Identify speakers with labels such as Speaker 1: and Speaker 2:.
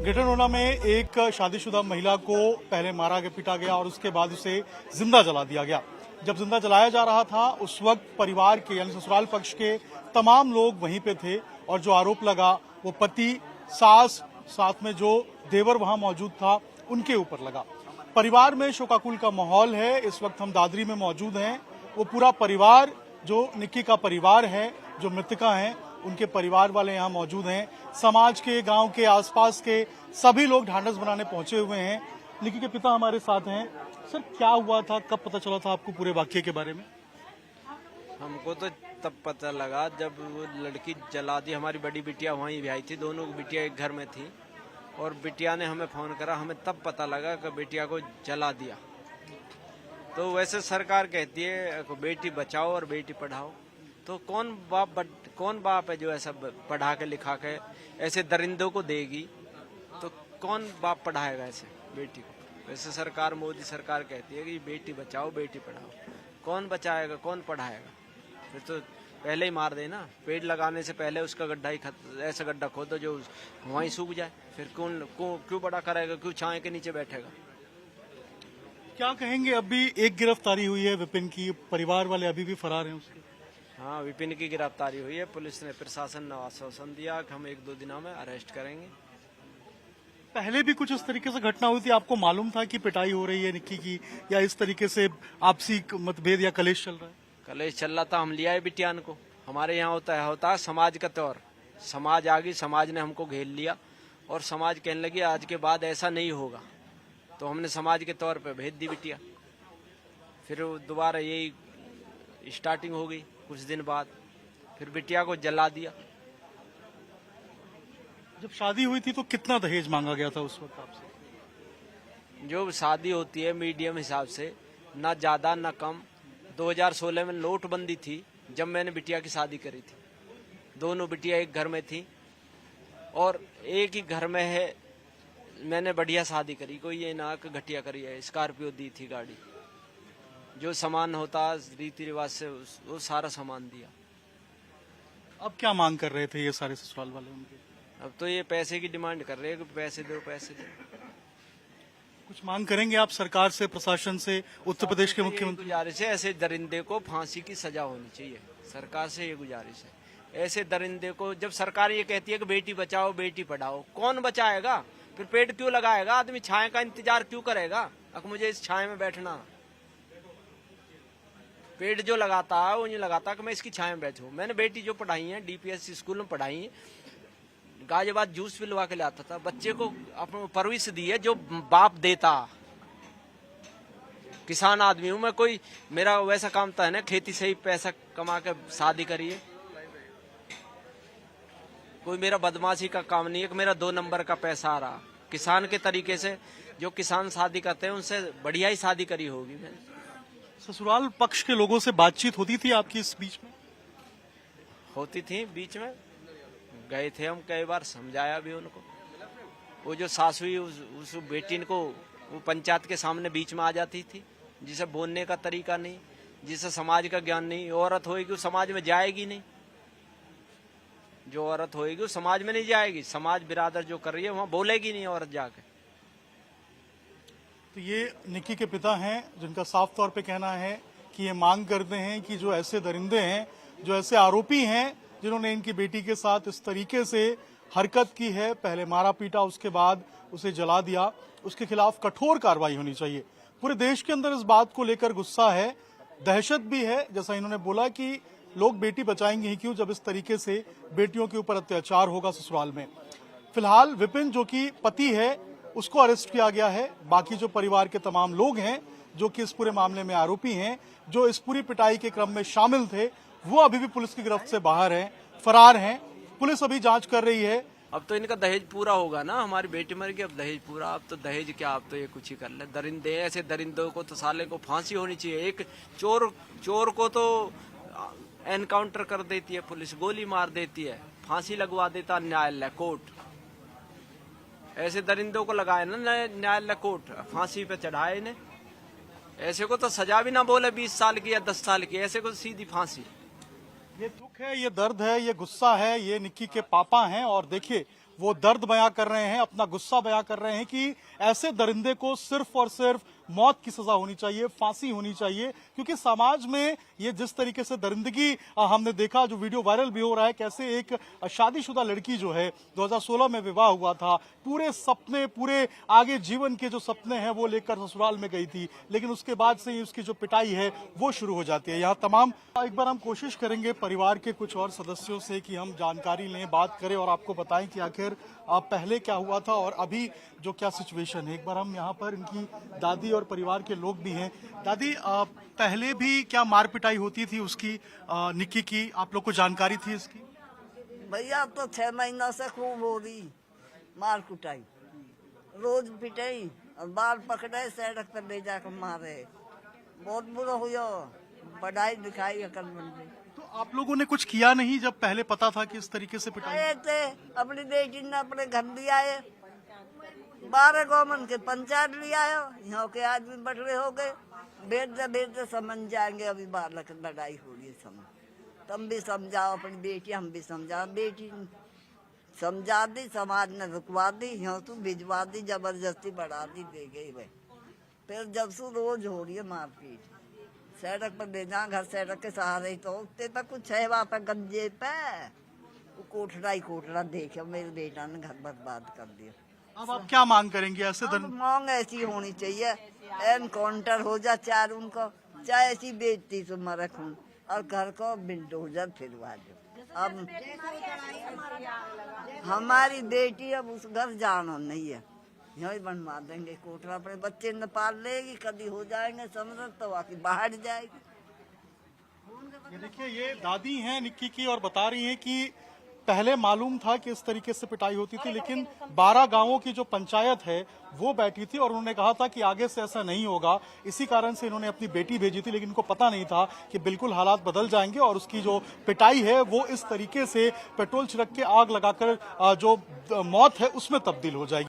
Speaker 1: गिटरनोना में एक शादीशुदा महिला को पहले मारा गया, पीटा गया और उसके बाद उसे जिंदा जला दिया गया। जब जिंदा जलाया जा रहा था उस वक्त परिवार के यानी ससुराल पक्ष के तमाम लोग वहीं पे थे और जो आरोप लगा वो पति, सास, साथ में जो देवर वहां मौजूद था उनके ऊपर लगा। परिवार में शोकाकुल का माहौल है। इस वक्त हम दादरी में मौजूद हैं। वो पूरा परिवार जो निक्की का परिवार है, जो मृतका हैं, उनके परिवार वाले यहाँ मौजूद हैं। समाज के, गांव के, आसपास के सभी लोग ढांढस बनाने पहुंचे हुए हैं। निक्की के पिता हमारे साथ हैं। सर, क्या हुआ था, कब पता चला था आपको पूरे वाकये के बारे में?
Speaker 2: हमको तो तब पता लगा जब वो लड़की जला दी। हमारी बड़ी बिटिया वहीं भी आई थी, दोनों बिटिया एक घर में थी और बिटिया ने हमें फोन करा। हमें तब पता लगा कि बिटिया को जला दिया। तो वैसे सरकार कहती है बेटी बचाओ और बेटी पढ़ाओ, तो कौन बाप है जो ऐसा पढ़ा के लिखा के ऐसे दरिंदों को देगी? तो कौन बाप पढ़ाएगा ऐसे बेटी को? वैसे सरकार, मोदी सरकार कहती है कि बेटी बचाओ बेटी पढ़ाओ। कौन बचाएगा, कौन पढ़ाएगा? फिर तो पहले ही मार देना। पेड़ लगाने से पहले उसका गड्ढा ही ऐसा गड्ढा खोदो जो वहीं सूख जाए। फिर क्यों बड़ा करेगा, क्यों छाए के नीचे बैठेगा?
Speaker 1: क्या कहेंगे? अभी एक गिरफ्तारी हुई है विपिन की, परिवार वाले अभी भी फरार हैं उसके।
Speaker 2: हाँ, विपिन की गिरफ्तारी हुई है। पुलिस ने, प्रशासन ने आश्वासन दिया कि हम 1-2 दिनों में अरेस्ट करेंगे।
Speaker 1: पहले भी कुछ इस तरीके से घटना हुई थी? आपको मालूम था कि पिटाई हो रही है निक्की की, या इस तरीके से आपसी मतभेद या कलेश चल रहा है?
Speaker 2: कलेश चल रहा था। हम लिया है बिटियान को। हमारे यहाँ होता है समाज का त्योहार। समाज आ गई, समाज ने हमको घेर लिया और समाज कहने लगी आज के बाद ऐसा नहीं होगा। तो हमने समाज के तौर पे भेज दी बिटिया। फिर दोबारा यही स्टार्टिंग हो गई। कुछ दिन बाद फिर बिटिया को जला दिया।
Speaker 1: जब शादी हुई थी तो कितना दहेज मांगा गया था उस वक्त आपसे?
Speaker 2: जो शादी होती है मीडियम हिसाब से, ना ज्यादा ना कम। 2016 में नोटबंदी थी जब मैंने बिटिया की शादी करी थी। दोनों बिटिया एक घर में थी और एक ही घर में है। मैंने बढ़िया शादी करी, कोई ये ना कि घटिया करी है। स्कॉर्पियो दी थी गाड़ी। जो सामान होता रीति रिवाज से वो सारा सामान दिया।
Speaker 1: अब क्या मांग कर रहे थे ये सारे ससुराल वाले उनके?
Speaker 2: अब तो ये पैसे की डिमांड कर रहे हैं कि पैसे दो पैसे दो।
Speaker 1: कुछ मांग करेंगे आप सरकार से, प्रशासन से, उत्तर प्रदेश के मुख्यमंत्री?
Speaker 2: गुजारिश है, ऐसे दरिंदे को फांसी की सजा होनी चाहिए। सरकार से ये गुजारिश है। ऐसे दरिंदे को, जब सरकार ये कहती है कि बेटी बचाओ बेटी पढ़ाओ, कौन बचाएगा? फिर पेड़ क्यों लगाएगा? आदमी छाए का इंतजार क्यों करेगा? अब मुझे इस छाए में बैठना। पेड़ जो लगाता है वो नहीं लगाता कि मैं इसकी छाए में बैठूं। मैंने बेटी जो पढ़ाई है DPS स्कूल में पढ़ाई है, गाजियाबाद जूस पिलवा के लाता था। बच्चे को अपने परवरिश दी है जो बाप देता। किसान आदमी हूं मैं, कोई मेरा वैसा काम था ना, खेती से ही पैसा कमा के शादी करिए। कोई मेरा बदमाशी का काम नहीं है कि मेरा 2 नंबर का पैसा आ रहा। किसान के तरीके से जो किसान शादी करते हैं उनसे बढ़िया ही शादी करी होगी मैंने।
Speaker 1: ससुराल पक्ष के लोगों से बातचीत होती थी आपकी इस बीच में?
Speaker 2: होती थी बीच में, गए थे हम कई बार, समझाया भी उनको। वो जो सास हुई उस बेटी को वो पंचायत के सामने बीच में आ जाती थी, जिसे बोलने का तरीका नहीं, जिसे समाज का ज्ञान नहीं। औरत होएगी वो समाज में जाएगी नहीं। जो औरत होएगी वो समाज में नहीं जाएगी। समाज बिरादर जो कर रही है वहां बोलेगी नहीं औरत जाके।
Speaker 1: तो ये निक्की के पिता हैं जिनका साफ तौर पे कहना है कि ये मांग करते हैं कि जो ऐसे दरिंदे हैं, जो ऐसे आरोपी हैं जिन्होंने इनकी बेटी के साथ इस तरीके से हरकत की है, पहले मारा पीटा उसके बाद उसे जला दिया, उसके खिलाफ कठोर कार्रवाई होनी चाहिए। पूरे देश के अंदर इस बात को लेकर गुस्सा है, दहशत भी है। जैसा इन्होंने बोला कि लोग बेटी बचाएंगे ही क्यों जब इस तरीके से बेटियों के ऊपर अत्याचार होगा ससुराल में। फिलहाल विपिन जो कि पति है उसको अरेस्ट किया गया है। बाकी जो परिवार के तमाम लोग हैं जो कि इस पूरे मामले में आरोपी हैं, जो इस पूरी पिटाई के क्रम में शामिल थे, वो अभी भी पुलिस की गिरफ्त से बाहर हैं, फरार हैं। पुलिस अभी जांच कर रही है।
Speaker 2: अब तो इनका दहेज पूरा होगा ना। हमारी बेटी मर गई, अब दहेज पूरा। अब तो दहेज क्या, अब तो ये कुछ ही कर ले। दरिंदे, ऐसे दरिंदों को तो साले को फांसी होनी चाहिए। एक चोर को तो एनकाउंटर कर देती है पुलिस, गोली मार देती है, फांसी लगवा देता न्यायालय, कोर्ट। ऐसे दरिंदों को लगाए ना न्यायालय, कोर्ट, फांसी पे चढ़ाए इन्हें। ऐसे को तो सजा भी ना बोले 20 साल की या 10 साल की, ऐसे को सीधी फांसी।
Speaker 1: ये दुख है, ये दर्द है, ये गुस्सा है, ये निक्की के पापा हैं। और देखिए वो दर्द बयां कर रहे हैं, अपना गुस्सा बयां कर रहे हैं कि ऐसे दरिंदे को सिर्फ और सिर्फ मौत की सजा होनी चाहिए, फांसी होनी चाहिए, क्योंकि समाज में ये जिस तरीके से दरिंदगी हमने देखा, जो वीडियो वायरल भी हो रहा है, कैसे एक शादीशुदा लड़की जो है 2016 में विवाह हुआ था, पूरे सपने, पूरे आगे जीवन के जो सपने हैं वो लेकर ससुराल में गई थी, लेकिन उसके बाद से ही उसकी जो पिटाई है वो शुरू हो जाती है। यहाँ तमाम एक बार हम कोशिश करेंगे परिवार के कुछ और सदस्यों से कि हम जानकारी लें, बात करें और आपको बताएं कि आखिर पहले क्या हुआ था और अभी जो क्या सिचुएशन है। एक बार हम यहाँ पर इनकी दादी और परिवार के लोग भी हैं। दादी, पहले भी क्या मार पिटाई होती थी उसकी, निक्की की, आप लोग को जानकारी थी इसकी?
Speaker 3: भैया तो 6 महीना से खूब हो रही मार कुटाई, रोज पिटाई और बाल पकड़े सड़क पर ले जाकर मारे, बहुत बुरा हुआ, पढ़ाई लिखाई अकलमंदी।
Speaker 1: तो आप लोगों ने कुछ किया नहीं जब पहले पता था कि इस तरीके से पिटाई?
Speaker 3: आए थे अपनी बेटी ने अपने घर भी आए, 12 गौमन के पंचायत भी आयो, यहाँ के आदमी बटरे हो गए, बेटे समझ जाएंगे, अभी बालक लड़ाई हो रही है, समझ तुम भी समझाओ अपनी बेटी, हम भी समझाओ, बेटी समझा दी, समाज ने रुकवा दी, यहाँ तू भिजवा दी, जबरदस्ती बढ़ा दी, दे गई वह। फिर जब से रोज हो रही है मारपीट, सड़क पर ले जा, घर सड़क के सहारे ही तो उठते तक कुछ है वहाँ पर गंजे पे, वो कोठरा ही कोठरा देखे, मेरे बेटा ने घर बर्बाद कर दिया।
Speaker 1: अब आप क्या मांग करेंगे ऐसे
Speaker 3: अब मांग ऐसी होनी चाहिए, एनकाउंटर हो जा चार उनको, चाहे ऐसी बेचती तो मरे खून, और घर को बिल्डोजर फिरवा दो। अब हमारी बेटी अब उस घर जाना नहीं है, यही बनवा देंगे कोठरा, अपने बच्चे न पाल लेगी, कभी हो जाएंगे समझ तो आके बाहर जाएगी।
Speaker 1: ये देखिए, ये दादी हैं निक्की की और बता रही हैं कि पहले मालूम था कि इस तरीके से पिटाई होती थी, लेकिन 12 गांवों की जो पंचायत है वो बैठी थी और उन्होंने कहा था कि आगे से ऐसा नहीं होगा। इसी कारण से इन्होंने अपनी बेटी भेजी थी, लेकिन इनको पता नहीं था कि बिल्कुल हालात बदल जाएंगे और उसकी जो पिटाई है वो इस तरीके से पेट्रोल छिड़क के आग लगाकर जो मौत है उसमें तब्दील हो जाएगी।